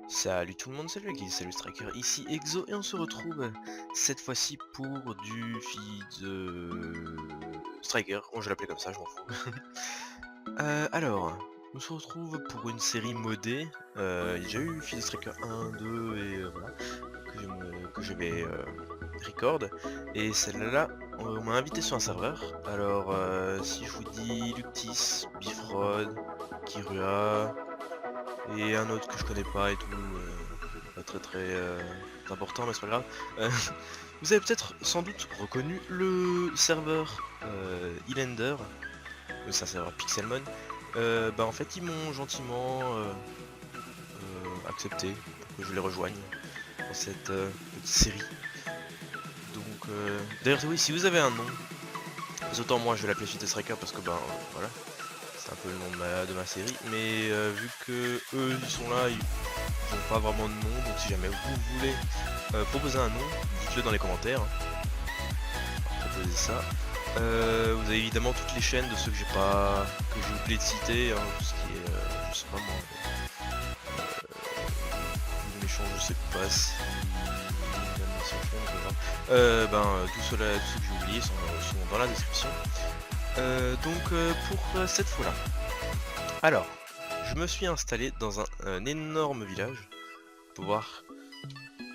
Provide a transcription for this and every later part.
Salut tout le monde, salut les salut Striker, ici Exo et on se retrouve cette fois-ci pour du feed Striker, bon je vais l'appeler comme ça, je m'en fous. Alors, on se retrouve pour une série modée, il y a déjà eu feed Striker 1, 2 et voilà, que je vais record, et celle-là on m'a invité sur un serveur, alors si je vous dis Luctis, Bifrod, Kirua, et un autre que je connais pas et tout, pas très important mais c'est pas grave. Vous avez peut-être sans doute reconnu le serveur Highlander, c'est un serveur Pixelmon. Bah en fait ils m'ont gentiment accepté pour que je les rejoigne dans cette petite série. Donc d'ailleurs oui, si vous avez un nom, autant moi je vais l'appeler Fit Striker parce que ben voilà, c'est un peu le nom de ma série, mais vu que eux ils sont là, ils n'ont pas vraiment de nom, donc si jamais vous voulez proposer un nom, dites-le dans les commentaires, hein. Proposez ça. Vous avez évidemment toutes les chaînes de ceux que j'ai oublié de citer, hein, tout ce qui est, je sais pas moi, les méchants, je sais pas si tous ceux que j'ai oubliés sont dans la description. Pour cette fois-là. Alors, je me suis installé dans un énorme village. Pour voir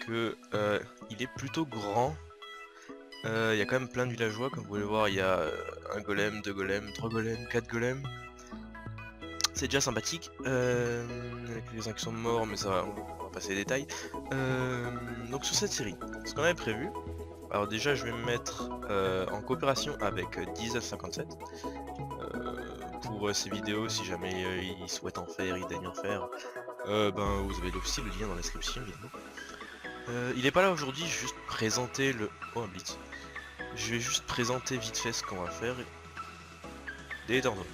que il est plutôt grand. Il y a quand même plein de villageois, comme vous pouvez le voir, il y a un golem, deux golems, trois golems, quatre golems. C'est déjà sympathique. Il y en a quelques-uns qui sont morts, mais ça, on va passer les détails. Donc sur cette série, ce qu'on avait prévu, alors déjà je vais me mettre en coopération avec Diesel57 pour ces vidéos, si jamais il souhaite en faire, il daigne en faire. Vous avez aussi le lien dans la description évidemment. Il est pas là aujourd'hui, je vais juste présenter le... Oh un blitz. Je vais juste présenter vite fait ce qu'on va faire. Détends-toi,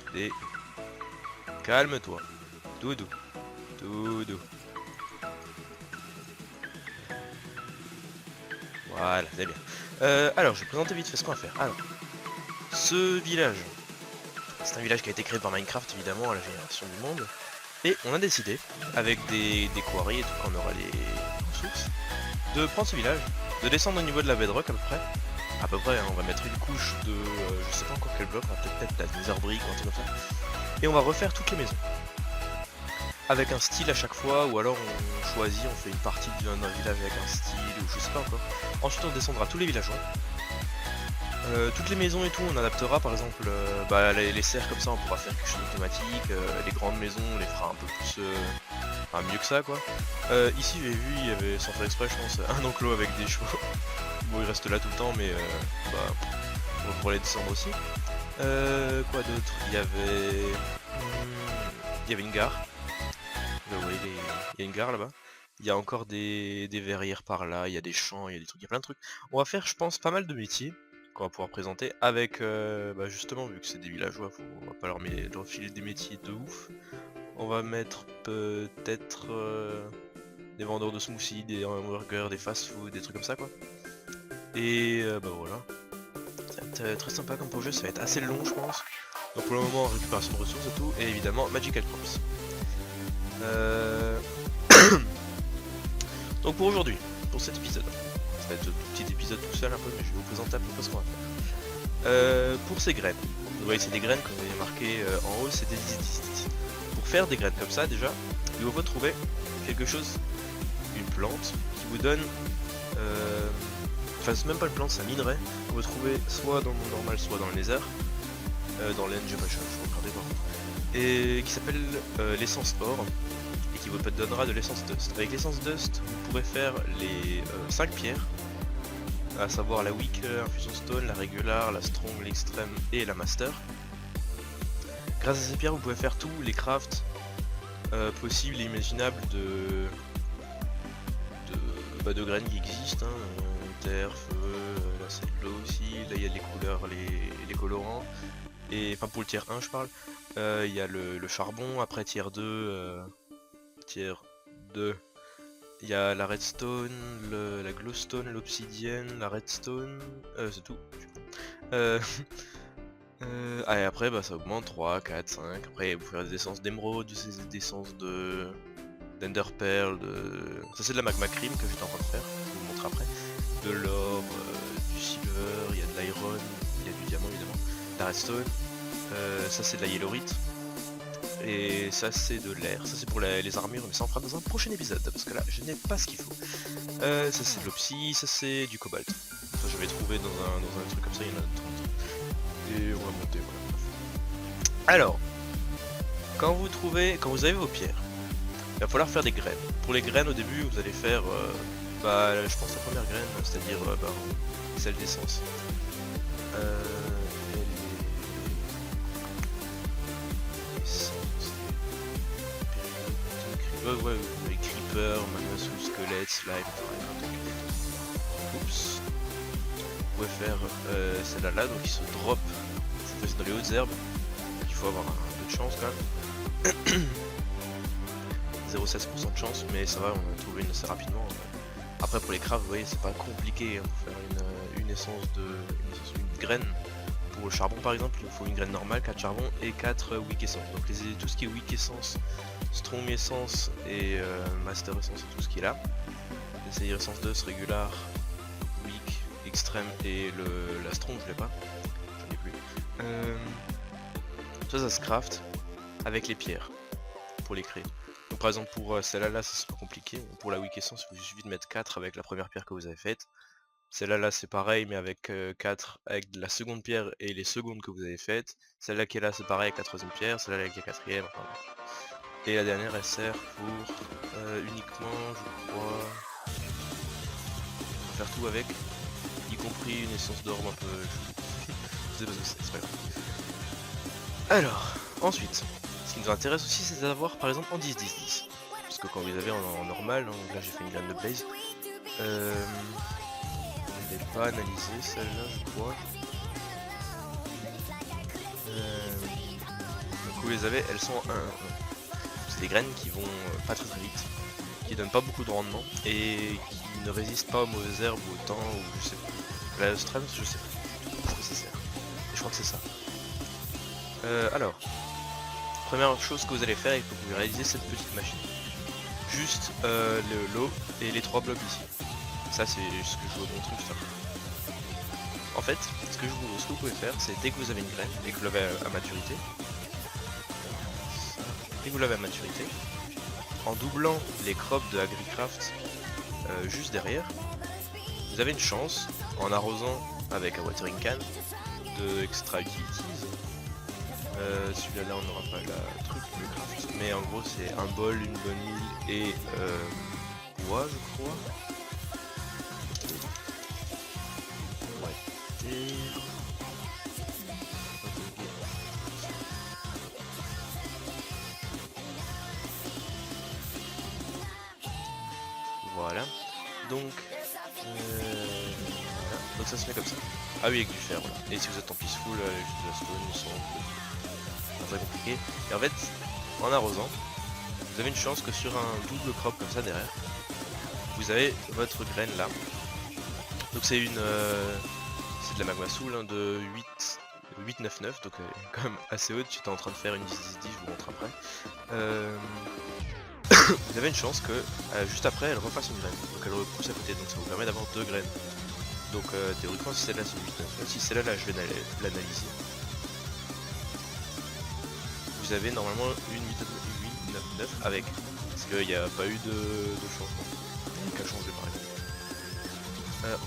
calme-toi. Doudou. Doudou. Voilà, c'est bien. Alors, je vais présenter vite fait ce qu'on va faire. Alors, ce village, c'est un village qui a été créé par Minecraft, évidemment, à la génération du monde. Et on a décidé, avec des quarries et tout, quand on aura les ressources, de prendre ce village, de descendre au niveau de la bedrock à peu près. À peu près, hein, on va mettre une couche de... je sais pas encore quel bloc, on va peut-être mettre la nether brick ou un truc comme ça. Et on va refaire toutes les maisons. Avec un style à chaque fois, ou alors on choisit, on fait une partie d'un village avec un style, ou je sais pas encore. Ensuite on descendra tous les villageois. Toutes les maisons et tout, on adaptera par exemple les serres comme ça, on pourra faire quelque chose d'automatique. Les grandes maisons, on les fera un peu plus... enfin mieux que ça quoi. Ici j'ai vu, il y avait, sans faire exprès je pense, un enclos avec des chevaux. Bon il reste là tout le temps mais on va pouvoir les descendre aussi. Quoi d'autre? Il y avait une gare. Ouais, il y a une gare là-bas. Il y a encore des verrières par là, il y a des champs, il y a des trucs, il y a plein de trucs. On va faire je pense pas mal de métiers qu'on va pouvoir présenter avec justement vu que c'est des villageois, on va pas leur filer des métiers de ouf. On va mettre peut-être des vendeurs de smoothies, des hamburgers, des fast-food, des trucs comme ça quoi. Et voilà. Ça va être très sympa comme projet, ça va être assez long je pense. Donc pour le moment récupération de ressources et tout, et évidemment Magical Crops. Donc pour aujourd'hui, pour cet épisode, ça va être un tout petit épisode tout seul un peu, mais je vais vous présenter à peu près ce qu'on va faire. Pour ces graines, vous voyez c'est des graines comme vous avez marqué en haut, c'est des 10. Pour faire des graines comme ça déjà, il vous faut trouver quelque chose, une plante qui vous donne, enfin c'est même pas une plante, c'est un minerai, que vous trouvez soit dans le monde normal, soit dans le nether, dans l'engine, je vais regarder par contre, et qui s'appelle l'essence or. Qui vous donnera de l'essence dust. Avec l'essence dust, vous pourrez faire les 5 pierres, à savoir la weak infusion stone, la regular, la strong, l'extreme et la master. Grâce à ces pierres, vous pouvez faire tous les crafts possibles et imaginables de graines qui existent, hein. Terre, feu, là c'est de l'eau aussi, là il y a les couleurs, les colorants, et enfin pour le tiers 1 je parle, il y a le charbon, après tiers 2, il y a la redstone, la glowstone, l'obsidienne, la redstone, c'est tout. Et après ça augmente 3, 4, 5, après vous pouvez faire des essences d'émeraude, des essences d'Ender Pearl, ça c'est de la magma cream que j'étais en train de faire, je vous le montre après. De l'or, du silver, il y a de l'iron, il y a du diamant évidemment, de la redstone, ça c'est de la yellowite. Et ça c'est de l'air, ça c'est pour les armures, mais ça on fera dans un prochain épisode, parce que là je n'ai pas ce qu'il faut. Ça c'est de l'opsie, ça c'est du cobalt. Ça je vais trouver dans un truc comme ça, il y en a 30. Et on va monter, voilà. Alors, quand vous avez vos pierres, il va falloir faire des graines. Pour les graines au début vous allez faire, je pense la première graine, c'est-à-dire celle d'essence. Ouais, les creepers, magma squelette, slime, oups. Vous pouvez faire celle-là là, donc il se drop cette fois-ci dans les hautes herbes. Il faut avoir un peu de chance quand même. 0,16% de chance, mais ça va, on a trouvé une assez rapidement. Après pour les crafts, vous voyez, c'est pas compliqué pour faire une essence une graine. Pour le charbon par exemple, il vous faut une graine normale, 4 charbon et 4 weak essence. Donc tout ce qui est weak essence, strong essence et master essence et tout ce qui est là. Essayez essence 2, régular, weak, extrême et la strong je l'ai pas. J'en ai plus. Ça se craft avec les pierres pour les créer. Donc par exemple pour celle-là là, ça c'est pas compliqué. Pour la weak essence, il vous suffit de mettre 4 avec la première pierre que vous avez faite. Celle-là là c'est pareil mais avec 4 avec de la seconde pierre et les secondes que vous avez faites. Celle-là qui est là c'est pareil avec la troisième pierre, celle-là avec la quatrième, enfin. Et la dernière elle sert pour uniquement je crois faire tout avec, y compris une essence d'orbe un peu je sais pas ce que c'est pas grave. Alors, ensuite, ce qui nous intéresse aussi c'est d'avoir par exemple en 10-10-10. Parce que quand vous les avez en normal, donc là j'ai fait une graine de blaze. Je l'ai pas analysé celle-là je crois. Donc vous les avez, elles sont en 1-1-1. C'est des graines qui vont pas très vite, qui donnent pas beaucoup de rendement et qui ne résistent pas aux mauvaises herbes ou au temps ou je sais pas. La strength je sais pas ce que ça sert. Et je crois que c'est ça. Alors, première chose que vous allez faire, il faut que vous réalisez cette petite machine. Juste l'eau et les 3 blocs ici. Ça c'est ce que je vous montre juste après. En fait, ce que vous pouvez faire, c'est dès que vous avez une graine et que vous l'avez à maturité, en doublant les crops de Agricraft juste derrière, vous avez une chance, en arrosant avec un watering can, de extra utilities. Celui-là on n'aura pas la truc le craft, mais en gros c'est un bol, une bonne île et bois je crois. Voilà, donc donc ça se fait comme ça. Ah oui, avec du fer, voilà. Et si vous êtes en peaceful, juste de la stone, c'est pas très compliqué. Et en fait, en arrosant, vous avez une chance que sur un double crop comme ça derrière, vous avez votre graine là. Donc c'est une c'est de la magma soul hein, de 8,99, donc quand même assez haute. J'étais en train de faire une 10-10-10, je vous montre après. Vous avez une chance que juste après elle refasse une graine, donc elle repousse à côté, donc ça vous permet d'avoir 2 graines. Donc théoriquement si celle-là c'est 8,99, si celle-là là, je vais l'analyser. Vous avez normalement une 8,99 avec, parce qu'il n'y a pas eu de changement. Il n'y a qu'à changer par exemple.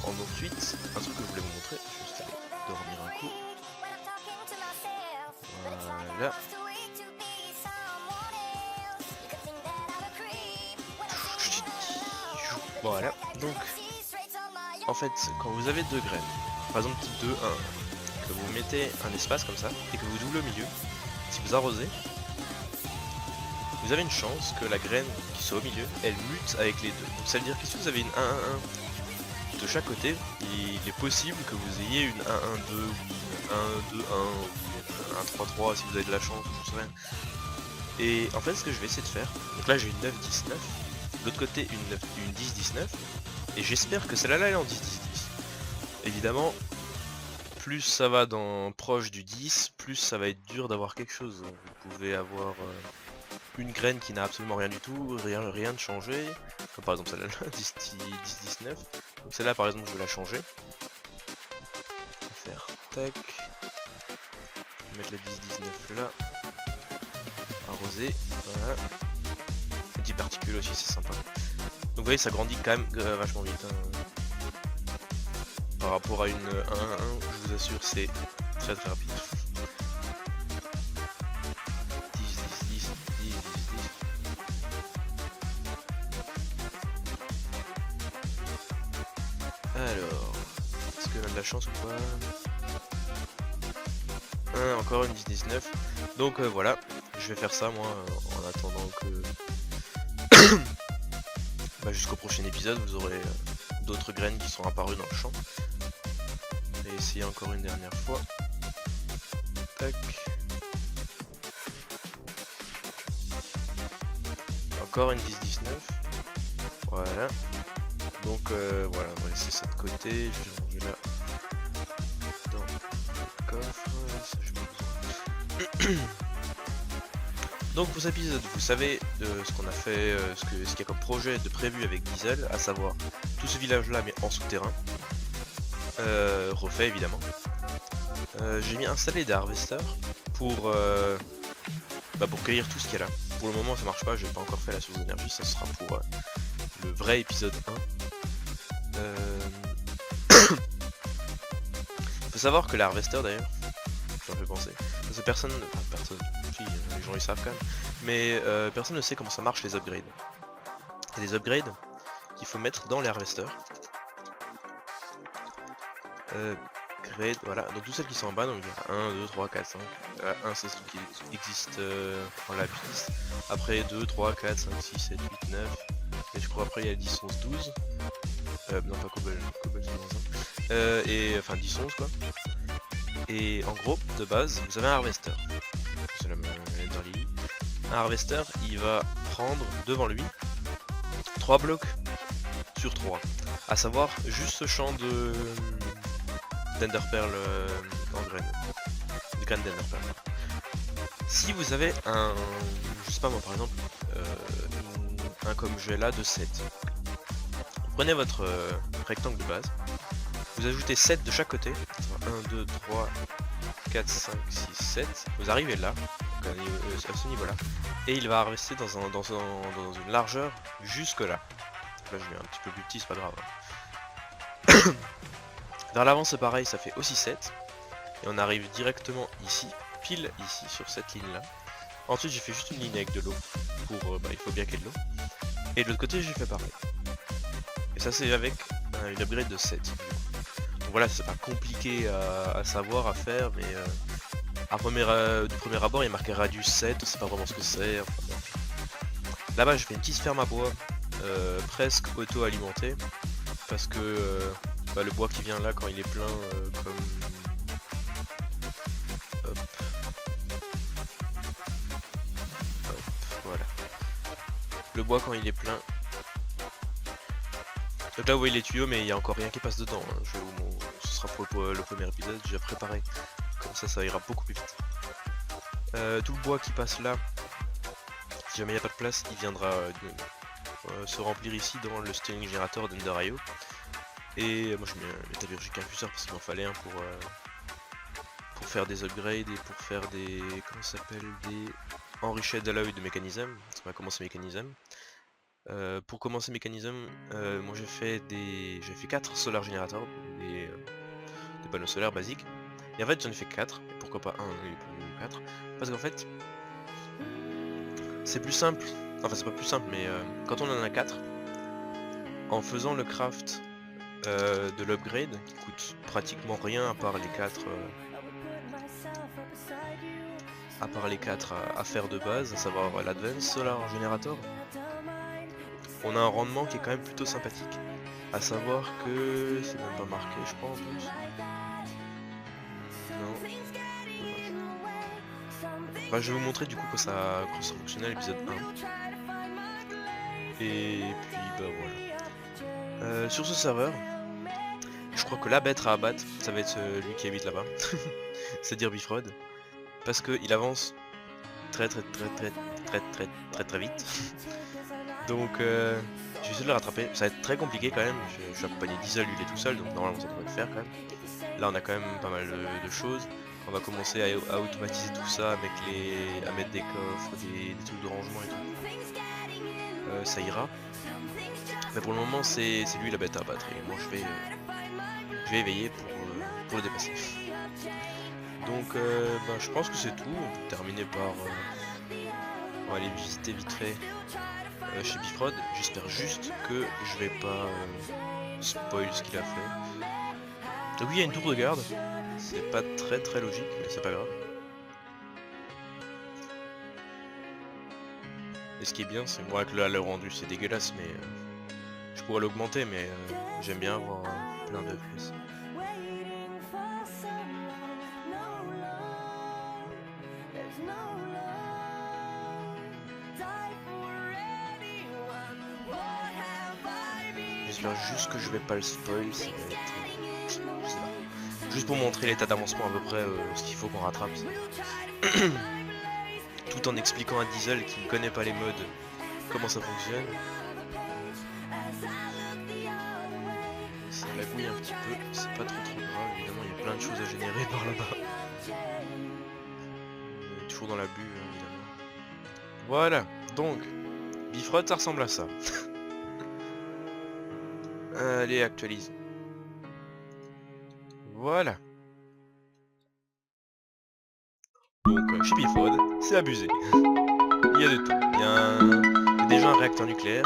Ensuite, un truc que je voulais vous montrer, juste aller dormir un coup. Voilà. Voilà, donc en fait quand vous avez 2 graines, par exemple type 2, 1, que vous mettez un espace comme ça et que vous doublez au milieu, si vous arrosez, vous avez une chance que la graine qui soit au milieu, elle mute avec les deux. Donc ça veut dire que si vous avez une 1-1-1 de chaque côté, il est possible que vous ayez une 1-1-2 ou une 1-2-1 ou une 1-3-3 si vous avez de la chance, je sais rien. Et en fait ce que je vais essayer de faire, donc là j'ai une 9-19, de l'autre côté une 10-19, et j'espère que celle-là elle est en 10-10-10. Évidemment, plus ça va proche du 10, plus ça va être dur d'avoir quelque chose. Vous pouvez avoir une graine qui n'a absolument rien du tout, rien de changé, comme par exemple celle-là, 10-19. Donc celle-là par exemple je vais la changer. On va faire tac, mettre la 10-19 là, arroser, voilà. Petit particule aussi, c'est sympa. Donc vous voyez ça grandit quand même vachement vite. Hein. Par rapport à une 1-1, je vous assure c'est très très rapide. 10-10-10, 10-10-10. Alors, est-ce qu'on a de la chance ou pas? Encore une 10-19. Donc voilà, je vais faire ça moi en attendant que bah, jusqu'au prochain épisode vous aurez d'autres graines qui sont apparues dans le champ. Je vais essayer encore une dernière fois. Tac. Encore une 10-19. Voilà. Donc voilà, on va laisser ça de côté. Je vais ranger là dans le coffre. Ça, je pas besoin. Donc pour cet épisode, vous savez ce qu'on a fait, ce qu'il y a comme projet de prévu avec Diesel, à savoir tout ce village là mais en souterrain, refait évidemment. J'ai mis installer des harvesters pour cueillir tout ce qu'il y a là. Pour le moment ça marche pas, j'ai pas encore fait la source d'énergie, ça sera pour le vrai épisode 1. Faut savoir que les harvesters d'ailleurs, j'en fais penser, parce que personne, si, les gens ils savent quand même, mais personne ne sait comment ça marche les upgrades. Il y a des upgrades qu'il faut mettre dans les harvesters. Grade, voilà, donc tous celles qui sont en bas, donc il y a 1, 2, 3, 4, 5. 1 c'est ce qui existe en lapis. Après 2, 3, 4, 5, 6, 7, 8, 9. Et je crois après il y a 10, 11, 12. Non pas Cobble c'est dans un. Et enfin 10, 11 quoi. Et en gros, de base, vous avez un harvester. C'est la Netherly. Un harvester, il va prendre devant lui 3 blocs sur 3. À savoir juste ce champ de d'Enderpearl en graines. De graines d'Enderpearl. Si vous avez un, je sais pas moi par exemple, un comme j'ai là de 7. Vous prenez votre rectangle de base, vous ajoutez 7 de chaque côté, 1, 2, 3, 4, 5, 6, 7, vous arrivez là, donc à ce niveau là, et il va harvester dans une largeur jusque là. Là je mets un petit peu plus petit, c'est pas grave. Hein. Vers l'avant c'est pareil, ça fait aussi 7, et on arrive directement ici, pile ici, sur cette ligne là. Ensuite j'ai fait juste une ligne avec de l'eau, pour, il faut bien qu'il y ait de l'eau, et de l'autre côté j'ai fait pareil. Et ça c'est avec une upgrade de 7. Donc voilà, c'est pas compliqué à savoir, à faire, mais du premier abord il y a marqué radius 7, on sait pas vraiment ce que c'est. Enfin, bon. Là-bas j'ai fait une petite ferme à bois, presque auto-alimentée, parce que le bois qui vient là quand il est plein, comme... Hop. Hop, voilà. Le bois quand il est plein... Donc là vous voyez les tuyaux mais il n'y a encore rien qui passe dedans, hein. Ce sera pour le premier épisode, j'ai préparé, comme ça ira beaucoup plus vite. Tout le bois qui passe là, si jamais il n'y a pas de place, il viendra se remplir ici dans le Stunning Generator d'Ender.io. Et moi je mets un métallurgique infuseur parce qu'il m'en fallait un pour faire des upgrades et pour faire des... comment ça s'appelle, des enriched alloy de mécanisme. Ça va commencer mécanisme. Pour commencer mécanisme, moi j'ai fait 4 solar générateurs, des panneaux solaires basiques. Et en fait j'en ai fait 4, et pourquoi pas 1 et 4, parce qu'en fait c'est plus simple, enfin c'est pas plus simple mais quand on en a 4, en faisant le craft de l'upgrade qui coûte pratiquement rien à part les 4 à faire de base, à savoir l'Advanced Solar Generator, on a un rendement qui est quand même plutôt sympathique. À savoir que c'est même pas marqué je crois en plus. Non. Enfin, je vais vous montrer du coup quand ça fonctionnait à l'épisode 1. Et puis bah voilà. Sur ce serveur, je crois que la bête à abattre, ça va être celui qui habite là-bas. C'est-à-dire Bifrod. Parce qu'il avance très vite. Donc je vais essayer de le rattraper. Ça va être très compliqué quand même. Je suis accompagné d'Isol, lui il est tout seul, donc normalement ça devrait le faire quand même. Là on a quand même pas mal de choses. On va commencer à automatiser tout ça avec à mettre des coffres, des trucs de rangement et tout. Ça ira. Mais pour le moment c'est lui la bête à abattre et moi je vais éveiller pour le dépasser. Donc bah, je pense que c'est tout. On peut terminer par on va aller visiter vite fait chez Bifrod. J'espère juste que je vais pas spoil ce qu'il a fait. Donc oui, il y a une tour de garde. C'est pas très logique, mais c'est pas grave. Et ce qui est bien, c'est moi que là le rendu c'est dégueulasse, mais je pourrais l'augmenter, mais j'aime bien avoir plein de FPS. J'espère juste que je vais pas le spoil, ça va être... je sais pas. Juste pour montrer l'état d'avancement à peu près, ce qu'il faut qu'on rattrape. Tout en expliquant à Diesel qui ne connaît pas les modes comment ça fonctionne. Ça lagouille un petit peu, c'est pas trop grave, évidemment il y a plein de choses à générer par là-bas. On est toujours dans la bulle, évidemment. Voilà, donc, Bifrod ça ressemble à ça. Allez, actualise. Voilà. Donc, chez Bifrod, c'est abusé. Il y a de tout. Il y a déjà un réacteur nucléaire,